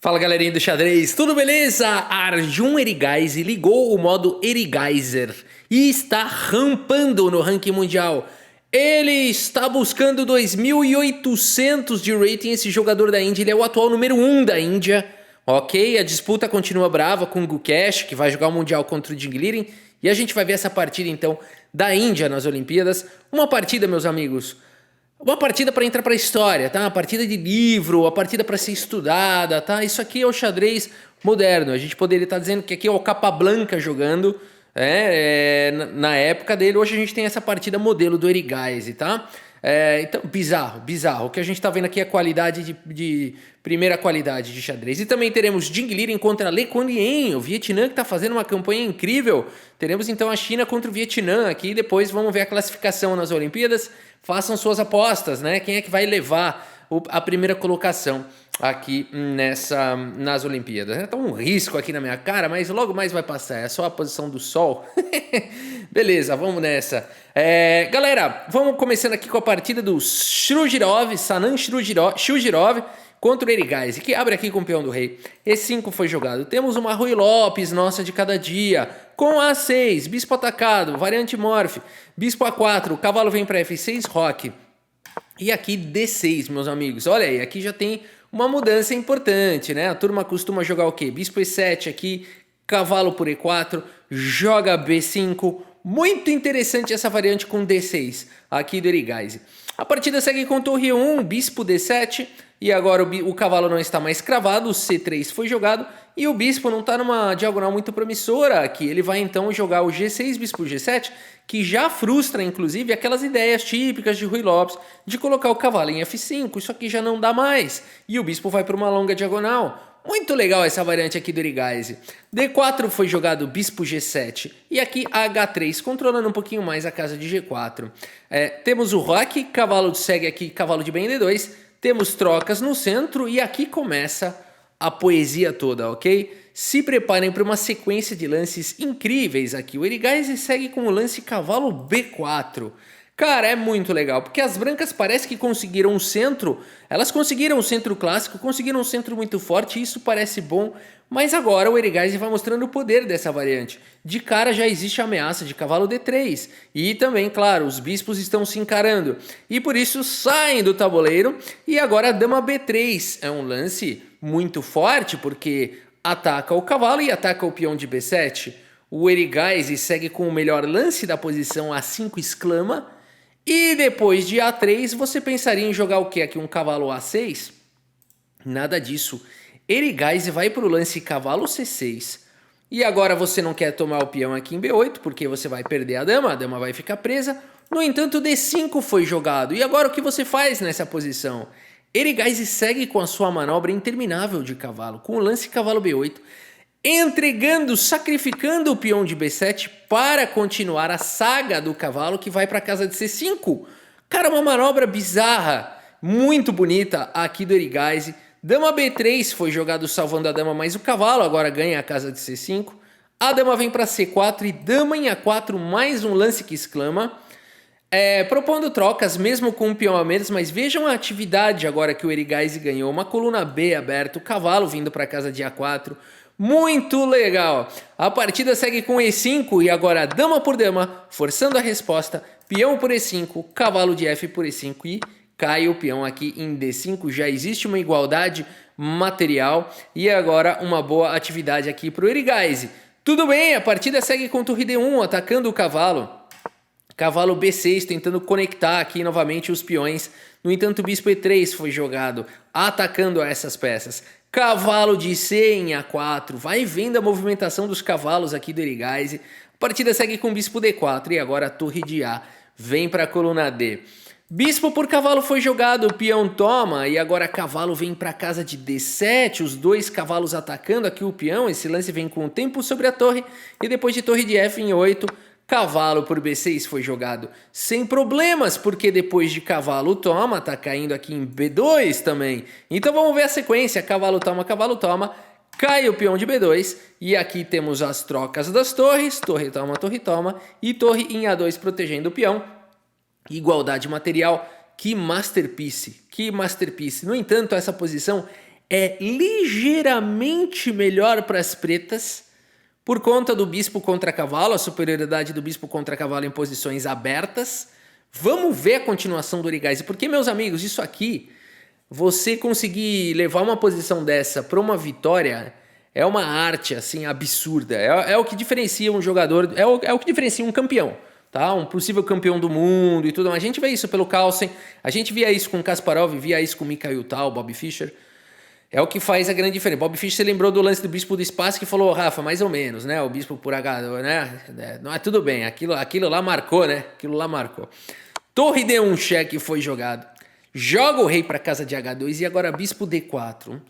Fala galerinha do xadrez, tudo beleza? Arjun Erigaisi ligou o modo Erigaiser e está rampando no ranking mundial. Ele está buscando 2.800 de rating, esse jogador da Índia, ele é o atual número 1 da Índia. Ok, a disputa continua brava com o Gukesh, que vai jogar o Mundial contra o Jinglirin. E a gente vai ver essa partida então da Índia nas Olimpíadas. Uma partida, meus amigos, uma partida para entrar para a história, tá? Uma partida de livro, uma partida para ser estudada, tá? Isso aqui é o xadrez moderno. A gente poderia estar dizendo que aqui é o Capablanca jogando, na época dele. Hoje a gente tem essa partida modelo do Erigaisi, tá? Então, bizarro. O que a gente tá vendo aqui é a qualidade de primeira qualidade de xadrez. E também teremos Jinglirin contra Le Quan Lien, o Vietnã que tá fazendo uma campanha incrível. Teremos então a China contra o Vietnã aqui. Depois vamos ver a classificação nas Olimpíadas. Façam suas apostas, né? Quem é que vai levar a primeira colocação aqui nas Olimpíadas? Tá um risco aqui na minha cara, mas logo mais vai passar. É só a posição do Sol. Beleza, vamos nessa. Galera, vamos começando aqui com a partida do Sanan Shujirov contra o Erigaisi, que abre aqui com o peão do rei. E5 foi jogado. Temos uma Rui Lopes, nossa de cada dia, com A6, bispo atacado, variante morph, bispo A4, o cavalo vem para F6, roque. E aqui D6, meus amigos. Olha aí, aqui já tem uma mudança importante, né? A turma costuma jogar o quê? Bispo E7 aqui, cavalo por E4, joga B5. Muito interessante essa variante com D6 aqui do Erigaisi. A partida segue com torre 1, bispo D7. E agora o cavalo não está mais cravado, o C3 foi jogado. E o bispo não está numa diagonal muito promissora aqui. Ele vai então jogar o G6, bispo G7, que já frustra inclusive aquelas ideias típicas de Rui Lopes de colocar o cavalo em F5. Isso aqui já não dá mais. E o bispo vai para uma longa diagonal. Muito legal essa variante aqui do Erigaisi. D4 foi jogado bispo G7 e aqui H3, controlando um pouquinho mais a casa de G4. Temos o roque, cavalo segue aqui, cavalo de bem D2. Temos trocas no centro e aqui começa a poesia toda, ok? Se preparem para uma sequência de lances incríveis aqui. O Erigaisi segue com o lance cavalo B4. Cara, é muito legal, porque as brancas parece que conseguiram um centro, elas conseguiram um centro clássico, conseguiram um centro muito forte, isso parece bom, mas agora o Erigaisi vai mostrando o poder dessa variante. De cara já existe a ameaça de cavalo D3, e também, claro, os bispos estão se encarando, e por isso saem do tabuleiro, e agora a dama B3 é um lance muito forte, porque ataca o cavalo e ataca o peão de B7. O Erigaisi segue com o melhor lance da posição A5 exclama. E depois de A3, você pensaria em jogar o que aqui? Um cavalo A6? Nada disso. Erigaisi vai para o lance cavalo C6. E agora você não quer tomar o peão aqui em B8, porque você vai perder a dama vai ficar presa. No entanto, D5 foi jogado. E agora o que você faz nessa posição? Erigaisi segue com a sua manobra interminável de cavalo, com o lance cavalo B8, sacrificando o peão de B7 para continuar a saga do cavalo que vai para a casa de C5. Cara, uma manobra bizarra, muito bonita aqui do Erigaisi. Dama B3 foi jogado salvando a dama, mas o cavalo agora ganha a casa de C5. A dama vem para C4 e dama em A4, mais um lance que exclama. Propondo trocas, mesmo com um peão a menos, mas vejam a atividade agora que o Erigaisi ganhou. Uma coluna B aberta, o cavalo vindo para a casa de A4. Muito legal! A partida segue com E5 e agora dama por dama, forçando a resposta, peão por E5, cavalo de F por E5 e cai o peão aqui em D5. Já existe uma igualdade material e agora uma boa atividade aqui para o Erigaisi. Tudo bem, a partida segue com torre D1, atacando o cavalo. Cavalo B6 tentando conectar aqui novamente os peões. No entanto, o bispo E3 foi jogado, atacando essas peças. Cavalo de C em A4. Vai vendo a movimentação dos cavalos aqui do Erigaisi. A partida segue com bispo D4 e agora a torre de A vem para a coluna D. Bispo por cavalo foi jogado, o peão toma e agora cavalo vem para a casa de D7. Os dois cavalos atacando aqui o peão. Esse lance vem com o tempo sobre a torre e depois de torre de F em 8... Cavalo por B6 foi jogado sem problemas, porque depois de cavalo toma, tá caindo aqui em B2 também. Então vamos ver a sequência, cavalo toma, cai o peão de B2 e aqui temos as trocas das torres, torre toma e torre em A2 protegendo o peão. Igualdade material, que masterpiece, que masterpiece. No entanto, essa posição é ligeiramente melhor para as pretas, por conta do bispo contra cavalo, a superioridade do bispo contra cavalo em posições abertas. Vamos ver a continuação do Origeise, porque, meus amigos, isso aqui, você conseguir levar uma posição dessa para uma vitória é uma arte assim absurda. É o que diferencia um jogador, é o que diferencia um campeão, tá? Um possível campeão do mundo e tudo mais. A gente vê isso pelo Carlsen, a gente via isso com Kasparov, via isso com Mikhail Tal, Bob Fischer. É o que faz a grande diferença. Bob Fischer lembrou do lance do bispo do espaço que falou, Rafa, mais ou menos, né? O bispo por H, né? Não é tudo bem, aquilo lá marcou, né? Aquilo lá marcou. Torre D1 cheque foi jogado. Joga o rei para casa de H2 e agora bispo D4.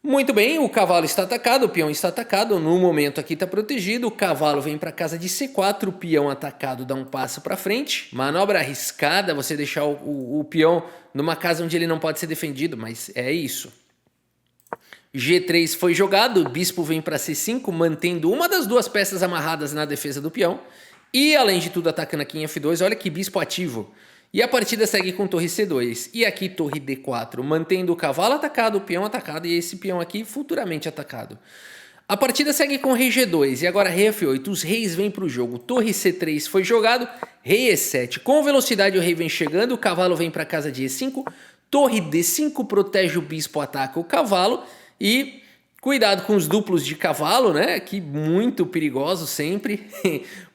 Muito bem, o cavalo está atacado, o peão está atacado, no momento aqui está protegido, o cavalo vem para casa de C4, o peão atacado dá um passo para frente, manobra arriscada, você deixar o peão numa casa onde ele não pode ser defendido, mas é isso. G3 foi jogado, o bispo vem para C5, mantendo uma das duas peças amarradas na defesa do peão. E, além de tudo, atacando aqui em F2, olha que bispo ativo. E a partida segue com torre C2. E aqui torre D4, mantendo o cavalo atacado, o peão atacado e esse peão aqui futuramente atacado. A partida segue com rei G2 e agora rei F8. Os reis vêm para o jogo. Torre C3 foi jogado, rei E7. Com velocidade o rei vem chegando, o cavalo vem para casa de E5. Torre D5 protege o bispo, ataca o cavalo. E cuidado com os duplos de cavalo, né? Que muito perigoso sempre.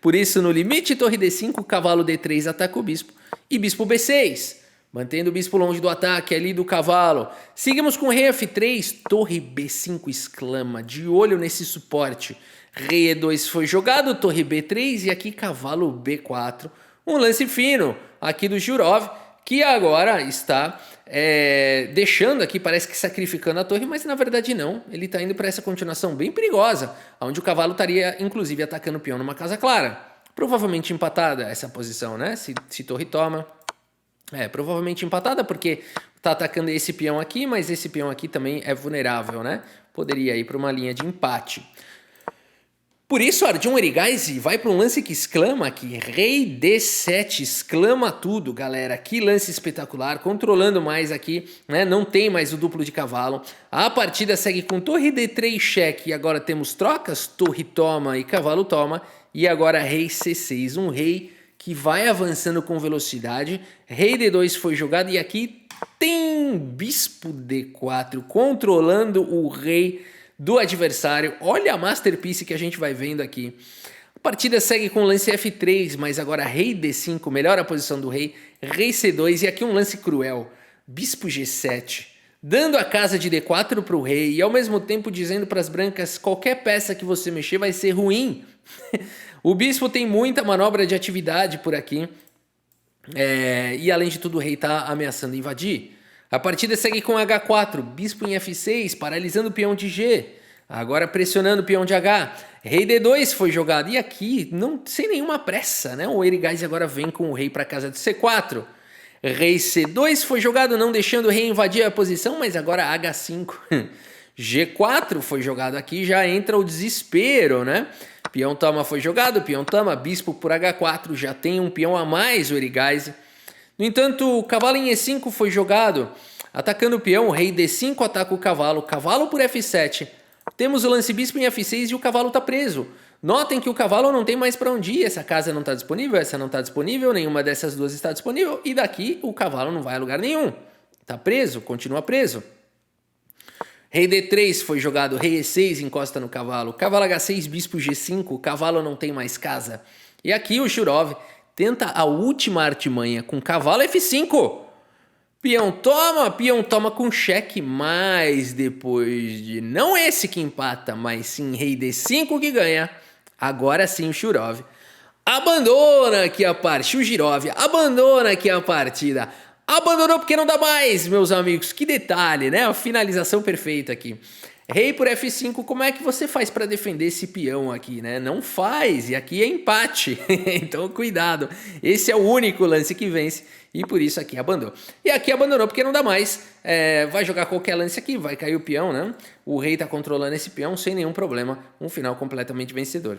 Por isso, no limite, torre D5, cavalo D3 ataca o bispo. E bispo B6, mantendo o bispo longe do ataque ali do cavalo. Seguimos com rei F3, torre B5 exclama, de olho nesse suporte. Rei E2 foi jogado, torre B3 e aqui cavalo B4. Um lance fino aqui do Jurov, que agora está deixando aqui, parece que sacrificando a torre, mas na verdade não. Ele está indo para essa continuação bem perigosa, onde o cavalo estaria inclusive atacando o peão numa casa clara. Provavelmente empatada essa posição, né? Se torre toma. Provavelmente empatada porque está atacando esse peão aqui, mas esse peão aqui também é vulnerável, né? Poderia ir para uma linha de empate. Por isso, Arjun Erigaisi vai para um lance que exclama aqui, rei D7, exclama tudo, galera. Que lance espetacular, controlando mais aqui, né? Não tem mais o duplo de cavalo. A partida segue com torre D3 cheque, e agora temos trocas, torre toma e cavalo toma. E agora rei C6, um rei que vai avançando com velocidade. Rei D2 foi jogado e aqui tem bispo D4, controlando o rei do adversário. Olha a masterpiece que a gente vai vendo aqui. A partida segue com lance F3, mas agora rei D5, melhora a posição do rei, rei C2 e aqui um lance cruel, bispo G7, dando a casa de D4 para o rei e ao mesmo tempo dizendo para as brancas, qualquer peça que você mexer vai ser ruim. O bispo tem muita manobra de atividade por aqui, e além de tudo o rei está ameaçando invadir. A partida segue com H4, bispo em F6, paralisando o peão de G. Agora pressionando o peão de H. Rei D2 foi jogado. E aqui, não, sem nenhuma pressa, né? O Erigaisi agora vem com o rei para casa de C4. Rei C2 foi jogado, não deixando o rei invadir a posição, mas agora H5. G4 foi jogado aqui, já entra o desespero, né? Peão toma foi jogado, peão toma, bispo por H4, já tem um peão a mais o Erigaisi. No entanto, o cavalo em E5 foi jogado, atacando o peão, o rei D5 ataca o cavalo por F7. Temos o lance bispo em F6 e o cavalo está preso. Notem que o cavalo não tem mais para onde ir, essa casa não está disponível, essa não está disponível, nenhuma dessas duas está disponível, e daqui o cavalo não vai a lugar nenhum. Está preso, continua preso. Rei D3 foi jogado, rei E6 encosta no cavalo, cavalo H6, bispo G5, o cavalo não tem mais casa. E aqui o Jurov tenta a última artimanha com cavalo F5. Peão toma com cheque, mas depois de não esse que empata, mas sim rei D5 que ganha, agora sim o Jurov abandona aqui a partida. O Jirov abandona aqui a partida. Abandonou porque não dá mais, meus amigos. Que detalhe, né? A finalização perfeita aqui. Rei por F5, como é que você faz para defender esse peão aqui, né? Não faz, e aqui é empate, então cuidado. Esse é o único lance que vence, e por isso aqui abandonou. E aqui abandonou porque não dá mais, vai jogar qualquer lance aqui, vai cair o peão, né? O rei tá controlando esse peão sem nenhum problema, um final completamente vencedor.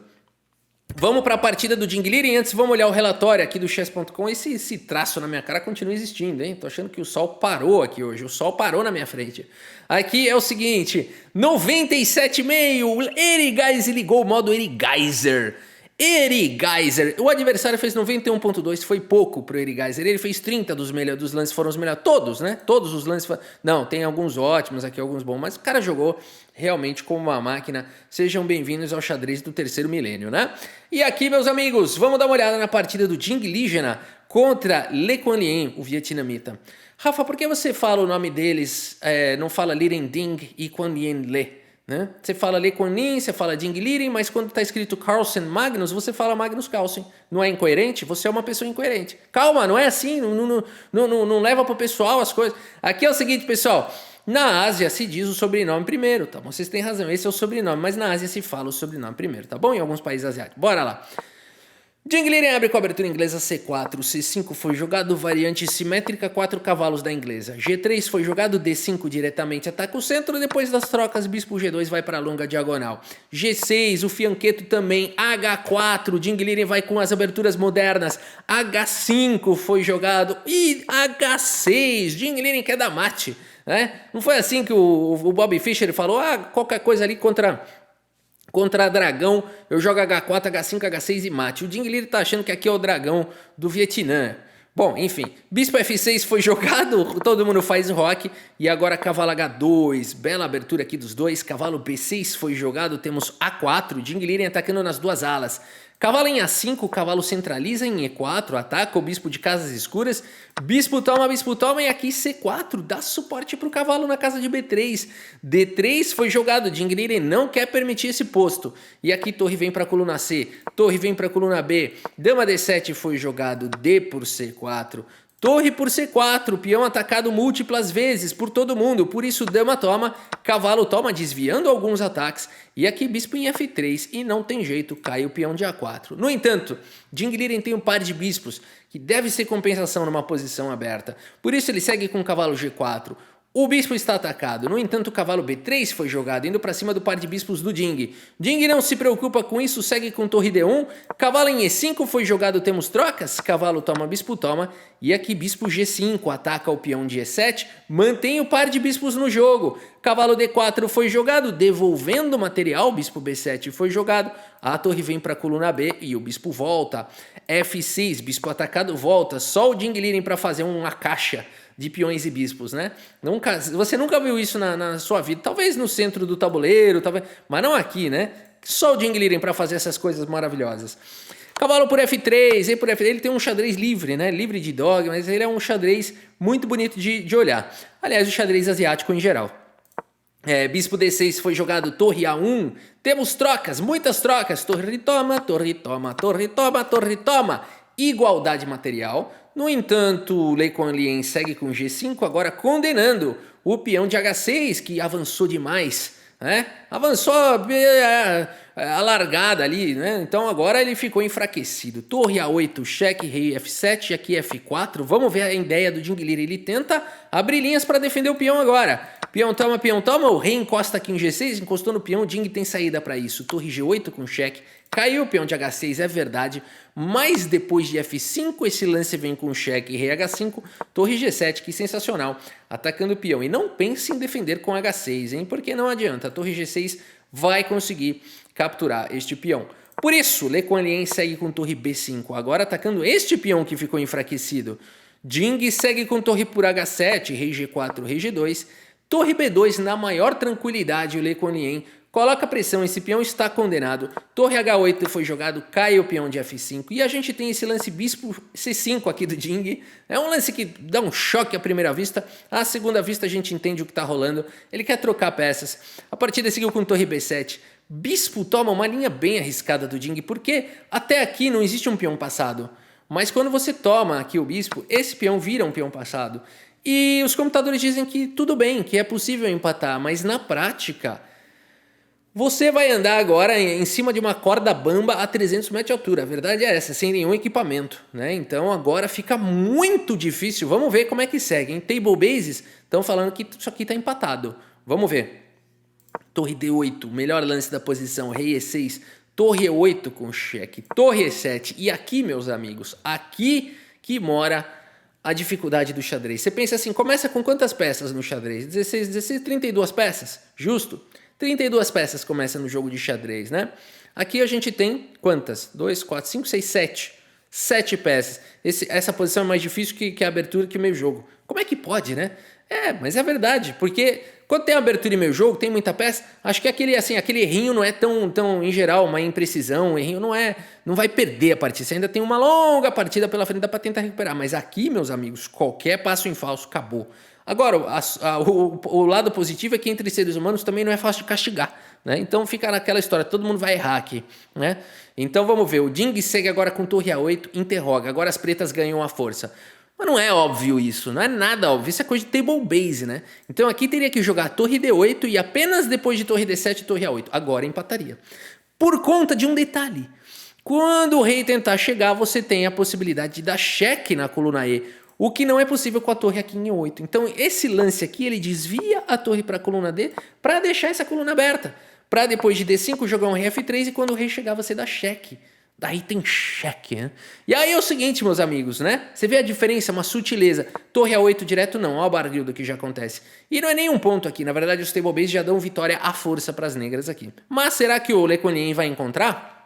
Vamos para a partida do Ding Liren. Antes, vamos olhar o relatório aqui do chess.com. Esse traço na minha cara continua existindo, hein? Tô achando que o sol parou aqui hoje. O sol parou na minha frente. Aqui é o seguinte: 97,5. Erigaiser ligou o modo Erigaiser. Erigaiser. O adversário fez 91,2. Foi pouco pro Erigaiser. Ele fez 30 dos lances, foram os melhores. Todos, né? Todos os lances. Não, tem alguns ótimos aqui, alguns bons. Mas o cara jogou realmente como uma máquina. Sejam bem-vindos ao xadrez do terceiro milênio, né? E aqui, meus amigos, vamos dar uma olhada na partida do Ding Liren contra Le Quan Lien, o vietnamita. Rafa, por que você fala o nome deles, não fala Liren Ding e Quan Lien Le? Né? Você fala Le Quan Lien, você fala Ding Liren, mas quando está escrito Carlsen Magnus, você fala Magnus Carlsen. Não é incoerente? Você é uma pessoa incoerente. Calma, não é assim, não leva pro pessoal as coisas. Aqui é o seguinte, pessoal. Na Ásia se diz o sobrenome primeiro, tá bom? Vocês têm razão, esse é o sobrenome, mas na Ásia se fala o sobrenome primeiro, tá bom? Em alguns países asiáticos. Bora lá. Ding Liren abre com a abertura inglesa C4, C5 foi jogado, variante simétrica, 4 cavalos da inglesa. G3 foi jogado, D5 diretamente ataca o centro, depois das trocas, bispo G2 vai para a longa diagonal. G6, o fianqueto também, H4, Ding Liren vai com as aberturas modernas. H5 foi jogado e H6, Ding Liren quer dar mate. Né? Não foi assim que o Bobby Fischer falou, qualquer coisa ali contra dragão, eu jogo H4, H5, H6 e mate. O Ding Liren tá achando que aqui é o dragão do Vietnã. Bom, enfim, bispo F6 foi jogado, todo mundo faz rock, e agora cavalo H2, bela abertura aqui dos dois, cavalo B6 foi jogado, temos A4, Ding Liren atacando nas duas alas. Cavalo em A5, o cavalo centraliza em E4, ataca o bispo de casas escuras, bispo toma, e aqui C4, dá suporte para o cavalo na casa de B3. D3 foi jogado, Ding Liren não quer permitir esse posto. E aqui torre vem para a coluna C, torre vem para a coluna B, dama D7 foi jogado, D por C4. Torre por C4, peão atacado múltiplas vezes por todo mundo, por isso dama toma, cavalo toma, desviando alguns ataques, e aqui bispo em F3, e não tem jeito, cai o peão de A4. No entanto, Ding Liren tem um par de bispos, que deve ser compensação numa posição aberta, por isso ele segue com o cavalo G4. O bispo está atacado, no entanto o cavalo B3 foi jogado, indo para cima do par de bispos do Ding. Ding não se preocupa com isso, segue com torre D1, cavalo em E5 foi jogado, temos trocas, cavalo toma, bispo toma, e aqui bispo G5 ataca o peão de E7, mantém o par de bispos no jogo. Cavalo D4 foi jogado, devolvendo material, bispo B7 foi jogado, a torre vem para a coluna B e o bispo volta. F6, bispo atacado volta, só o Ding Liren para fazer uma caixa de peões e bispos, né? Você nunca viu isso na sua vida, talvez no centro do tabuleiro, talvez, mas não aqui, né? Só o Ding Liren para fazer essas coisas maravilhosas. Cavalo por F3, rei por F3, ele tem um xadrez livre, né? Livre de dogma, mas ele é um xadrez muito bonito de olhar. Aliás, o xadrez asiático em geral. Bispo D6 foi jogado, torre A1, temos trocas, muitas trocas, torre toma, torre toma, torre toma, torre toma, igualdade material. No entanto, Le Quan Lien segue com G5, agora condenando o peão de H6, que avançou demais, né? Avançou a largada ali, né? Então agora ele ficou enfraquecido. Torre A8, cheque, rei F7, aqui F4. Vamos ver a ideia do Ding Liren. Ele tenta abrir linhas para defender o peão agora. Peão toma, o rei encosta aqui em G6, encostou no peão, o Ding tem saída para isso. Torre G8 com cheque, caiu o peão de H6, é verdade, mas depois de F5 esse lance vem com cheque e rei H5, torre G7, que sensacional, atacando o peão. E não pense em defender com H6, hein, porque não adianta, a torre G6 vai conseguir capturar este peão. Por isso, Le Quan Lien segue com torre B5, agora atacando este peão que ficou enfraquecido. Ding segue com torre por H7, rei G4, rei G2, torre B2 na maior tranquilidade, o Le Quan Lien coloca pressão, esse peão está condenado, torre H8 foi jogado, cai o peão de F5, e a gente tem esse lance bispo C5 aqui do Ding, é um lance que dá um choque à primeira vista, à segunda vista a gente entende o que está rolando, ele quer trocar peças, a partida seguiu com torre B7, bispo toma, uma linha bem arriscada do Ding, porque até aqui não existe um peão passado, mas quando você toma aqui o bispo, esse peão vira um peão passado, e os computadores dizem que tudo bem, que é possível empatar, mas na prática você vai andar agora em cima de uma corda bamba a 300 metros de altura. A verdade é essa, sem nenhum equipamento, né? Então agora fica muito difícil. Vamos ver como é que segue, hein? Table Bases estão falando que isso aqui está empatado. Vamos ver. Torre D8, melhor lance da posição, rei E6, torre E8 com cheque, torre E7. E aqui, meus amigos, aqui que mora a dificuldade do xadrez. Você pensa assim, começa com quantas peças no xadrez? 16, 32 peças? Justo? 32 peças começa no jogo de xadrez, né? Aqui a gente tem quantas? 2, 4, 5, 6, 7. 7 peças. Essa posição é mais difícil que a abertura que o meio jogo. Como é que pode, né? Mas é verdade, porque quando tem abertura e meio jogo, tem muita peça, acho que aquele errinho não é tão em geral, uma imprecisão, um errinho não vai perder a partida, você ainda tem uma longa partida pela frente, dá para tentar recuperar, mas aqui, meus amigos, qualquer passo em falso, acabou. Agora, o lado positivo é que entre seres humanos também não é fácil de castigar, né? Então fica naquela história, todo mundo vai errar aqui, né? Então vamos ver, o Ding segue agora com torre A8, interroga, agora as pretas ganham a força. Mas não é óbvio isso, não é nada óbvio, isso é coisa de table base, né? Então aqui teria que jogar torre D8 e apenas depois de torre D7 torre A8. Agora empataria. Por conta de um detalhe. Quando o rei tentar chegar, você tem a possibilidade de dar cheque na coluna E, o que não é possível com a torre aqui em E8. Então esse lance aqui, ele desvia a torre para a coluna D para deixar essa coluna aberta. Para depois de D5 jogar um rei F3 e quando o rei chegar você dá cheque. Daí tem cheque, né? E aí é o seguinte, meus amigos, né? Você vê a diferença, uma sutileza. Torre A8 direto não, olha o barril do que já acontece. E não é nenhum ponto aqui, na verdade os table base já dão vitória à força para as negras aqui. Mas será que o Le Cornien vai encontrar?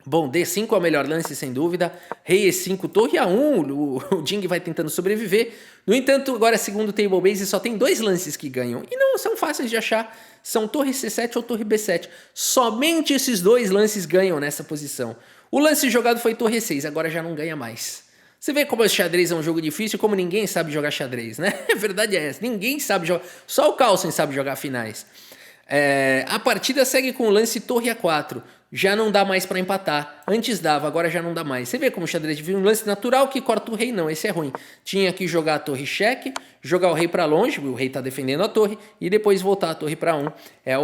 Bom, D5 é o melhor lance, sem dúvida. Rei E5, torre A1, o Ding vai tentando sobreviver. No entanto, agora segundo o table base só tem 2 lances que ganham. E não são fáceis de achar. São torre C7 ou torre B7. Somente esses 2 lances ganham nessa posição. O lance jogado foi torre E6, agora já não ganha mais. Você vê como o xadrez é um jogo difícil, como ninguém sabe jogar xadrez, né? A verdade é essa, ninguém sabe jogar. Só o Carlsen sabe jogar finais. A partida segue com o lance torre A4. Já não dá mais para empatar. Antes dava, agora já não dá mais. Você vê como o xadrez viu um lance natural que corta o rei? Não, esse é ruim. Tinha que jogar a torre cheque, jogar o rei para longe, o rei está defendendo a torre, e depois voltar a torre para 1.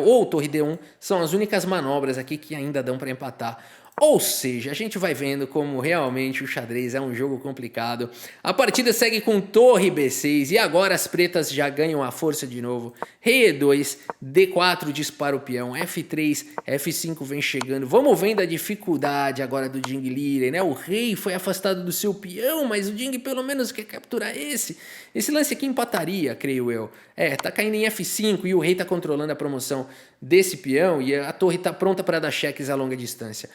Ou torre D1. São as únicas manobras aqui que ainda dão para empatar. Ou seja, a gente vai vendo como realmente o xadrez é um jogo complicado. A partida segue com torre B6 e agora as pretas já ganham a força de novo. Rei E2, D4 dispara o peão, F3, F5 vem chegando. Vamos vendo a dificuldade agora do Ding Liren, né? O rei foi afastado do seu peão, mas o Ding pelo menos quer capturar esse. Esse lance aqui empataria, creio eu. Tá caindo em F5 e o rei tá controlando a promoção desse peão e a torre tá pronta para dar cheques a longa distância.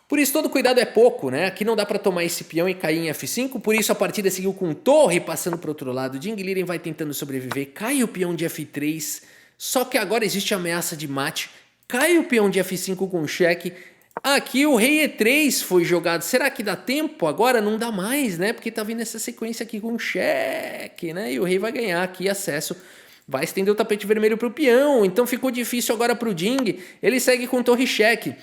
Por isso todo cuidado é pouco, né? Aqui não dá para tomar esse peão e cair em F5, por isso a partida seguiu com torre passando para o outro lado. Ding Liren vai tentando sobreviver, cai o peão de F3, só que agora existe ameaça de mate, cai o peão de F5 com cheque. Aqui o rei E3 foi jogado, será que dá tempo? Agora não dá mais, né? Porque tá vindo essa sequência aqui com cheque, né? E o rei vai ganhar aqui acesso. Vai estender o tapete vermelho para o peão, então ficou difícil agora para o Ding. Ele segue com torre cheque.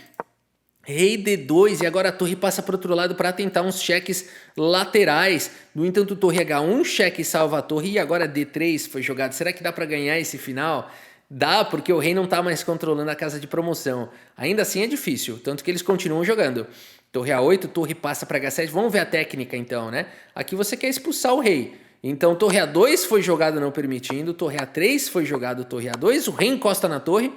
Rei D2 e agora a torre passa para o outro lado para tentar uns cheques laterais. No entanto, torre H1, cheque salva a torre e agora D3 foi jogado. Será que dá para ganhar esse final? Dá, porque o rei não está mais controlando a casa de promoção. Ainda assim é difícil, tanto que eles continuam jogando. Torre A8, torre passa para H7. Vamos ver a técnica então, né? Aqui você quer expulsar o rei. Então torre A2 foi jogado não permitindo, torre A3 foi jogado torre A2, o rei encosta na torre.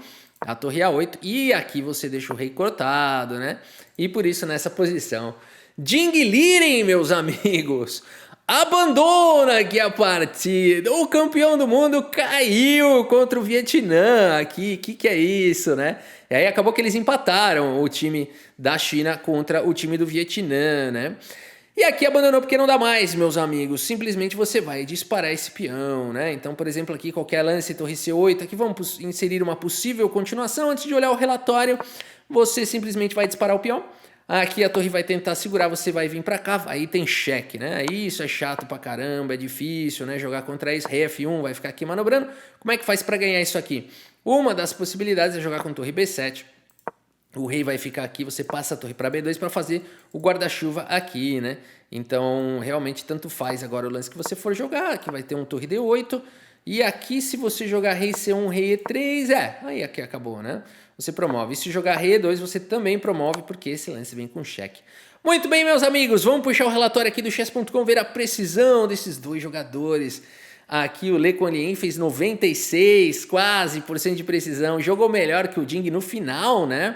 A torre A8 e aqui você deixa o rei cortado, né? E por isso nessa posição. Ding Liren, meus amigos, abandona aqui a partida. O campeão do mundo caiu contra o Vietnã aqui. Que é isso, né? E aí acabou que eles empataram o time da China contra o time do Vietnã, né? E aqui abandonou porque não dá mais, meus amigos. Simplesmente você vai disparar esse peão, né? Então, por exemplo, aqui qualquer lance, torre C8. Aqui vamos inserir uma possível continuação. Antes de olhar o relatório, você simplesmente vai disparar o peão. Aqui a torre vai tentar segurar, você vai vir pra cá. Aí tem cheque, né? Isso é chato pra caramba, é difícil, né? Jogar contra isso. Rei F1 vai ficar aqui manobrando. Como é que faz pra ganhar isso aqui? Uma das possibilidades é jogar com torre B7. O rei vai ficar aqui, você passa a torre para B2 para fazer o guarda-chuva aqui, né? Então, realmente, tanto faz agora o lance que você for jogar. Aqui vai ter um torre D8. E aqui, se você jogar rei C1, rei E3, aí aqui acabou, né? Você promove. E se jogar rei E2, você também promove, porque esse lance vem com cheque. Muito bem, meus amigos, vamos puxar o relatório aqui do chess.com, ver a precisão desses dois jogadores. Aqui o Le Cornien fez 96, quase, por cento de precisão. Jogou melhor que o Ding no final, né?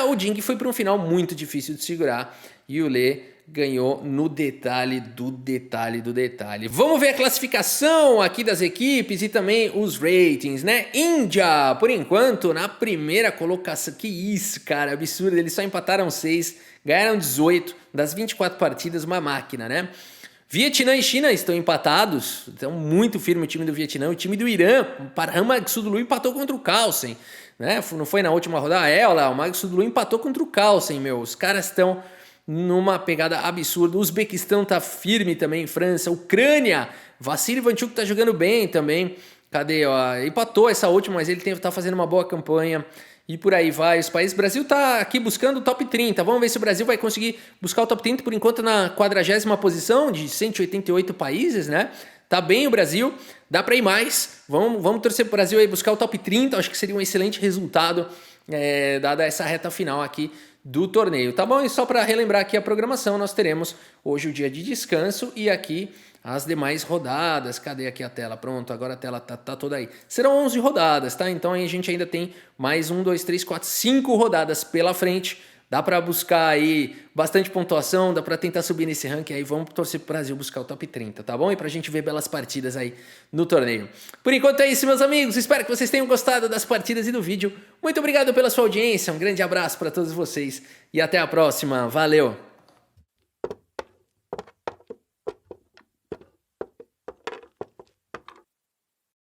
O Ding foi para um final muito difícil de segurar e o Lê ganhou no detalhe do detalhe do detalhe. Vamos ver a classificação aqui das equipes e também os ratings, né? Índia, por enquanto, na primeira colocação. Que isso, cara, absurdo. Eles só empataram 6, ganharam 18 das 24 partidas, uma máquina, né? Vietnã e China estão empatados, então muito firme o time do Vietnã. O time do Irã, o Parham Magsudlu empatou contra o Carlsen, né? Não foi na última rodada? Olha lá, o Magsudlu empatou contra o Carlsen, meu. Os caras estão numa pegada absurda. O Uzbequistão tá firme também, França. Ucrânia, Vassily Ivanchuk tá jogando bem também. Cadê? Ó, empatou essa última, mas ele tá fazendo uma boa campanha. E por aí vai os países. O Brasil tá aqui buscando o top 30. Vamos ver se o Brasil vai conseguir buscar o top 30 por enquanto na 40ª posição de 188 países, né? Tá bem o Brasil, dá para ir mais. Vamos torcer pro Brasil aí buscar o top 30. Acho que seria um excelente resultado, dada essa reta final aqui do torneio, tá bom? E só para relembrar aqui a programação, nós teremos hoje o dia de descanso e aqui as demais rodadas. Cadê aqui a tela? Pronto, agora a tela tá toda aí. Serão 11 rodadas, tá? Então aí a gente ainda tem mais 1, 2, 3, 4, 5 rodadas pela frente. Dá para buscar aí bastante pontuação, dá para tentar subir nesse ranking aí. Vamos torcer pro Brasil buscar o top 30, tá bom? E pra gente ver belas partidas aí no torneio. Por enquanto é isso, meus amigos. Espero que vocês tenham gostado das partidas e do vídeo. Muito obrigado pela sua audiência. Um grande abraço para todos vocês e até a próxima. Valeu!